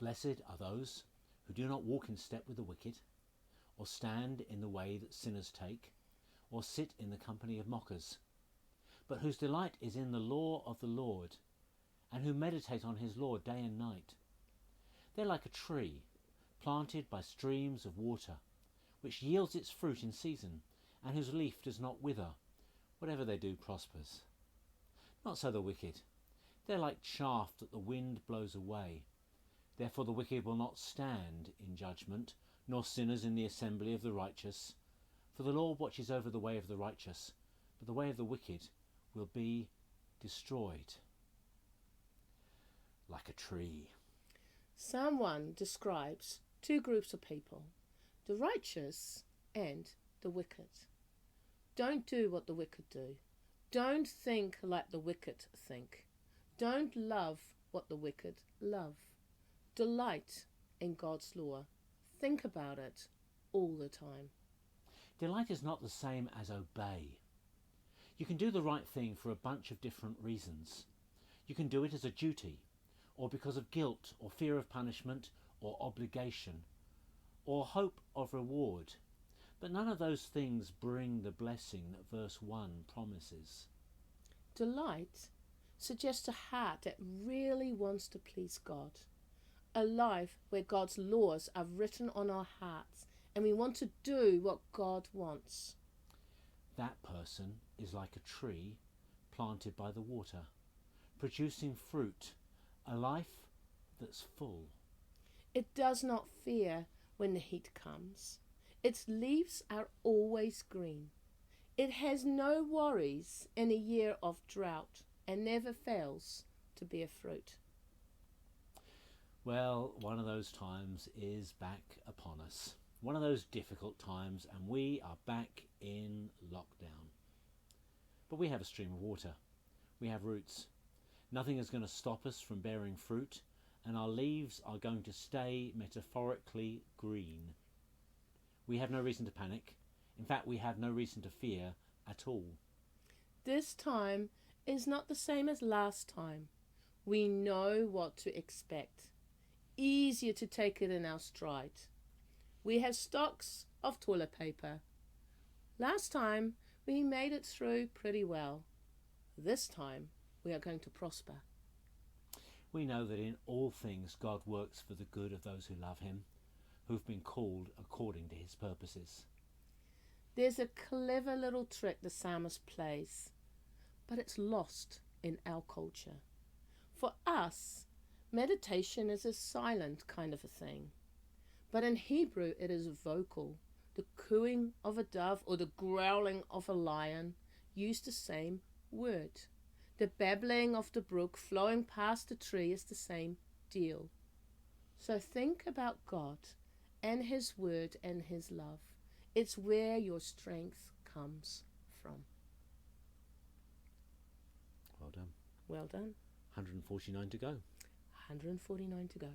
Blessed are those who do not walk in step with the wicked, or stand in the way that sinners take, or sit in the company of mockers, but whose delight is in the law of the Lord, and who meditate on his law day and night. They're like a tree planted by streams of water, which yields its fruit in season, and whose leaf does not wither. Whatever they do prospers. Not so the wicked. They're like chaff that the wind blows away. Therefore the wicked will not stand in judgment, nor sinners in the assembly of the righteous. For the Lord watches over the way of the righteous, but the way of the wicked will be destroyed. Like a tree. Psalm 1 describes two groups of people, the righteous and the wicked. Don't do what the wicked do. Don't think like the wicked think. Don't love what the wicked love. Delight in God's law. Think about it all the time. Delight is not the same as obey. You can do the right thing for a bunch of different reasons. You can do it as a duty, or because of guilt or fear of punishment or obligation, or hope of reward. But none of those things bring the blessing that verse 1 promises. Delight suggests a heart that really wants to please God. A life where God's laws are written on our hearts and we want to do what God wants. That person is like a tree planted by the water, producing fruit, a life that's full. It does not fear when the heat comes. Its leaves are always green. It has no worries in a year of drought and never fails to bear fruit. Well, one of those times is back upon us. One of those difficult times, and we are back in lockdown. But we have a stream of water. We have roots. Nothing is going to stop us from bearing fruit, and our leaves are going to stay metaphorically green. We have no reason to panic. In fact, we have no reason to fear at all. This time is not the same as last time. We know what to expect. Easier to take it in our stride. We have stocks of toilet paper. Last time we made it through pretty well. This time we are going to prosper. We know that in all things God works for the good of those who love him, who've been called according to his purposes. There's a clever little trick the psalmist plays, but it's lost in our culture. For us, meditation is a silent kind of a thing, but in Hebrew it is vocal. The cooing of a dove or the growling of a lion use the same word. The babbling of the brook flowing past the tree is the same deal. So think about God and his word and his love. It's where your strength comes from. Well done. Well done. 149 to go. 149 to go.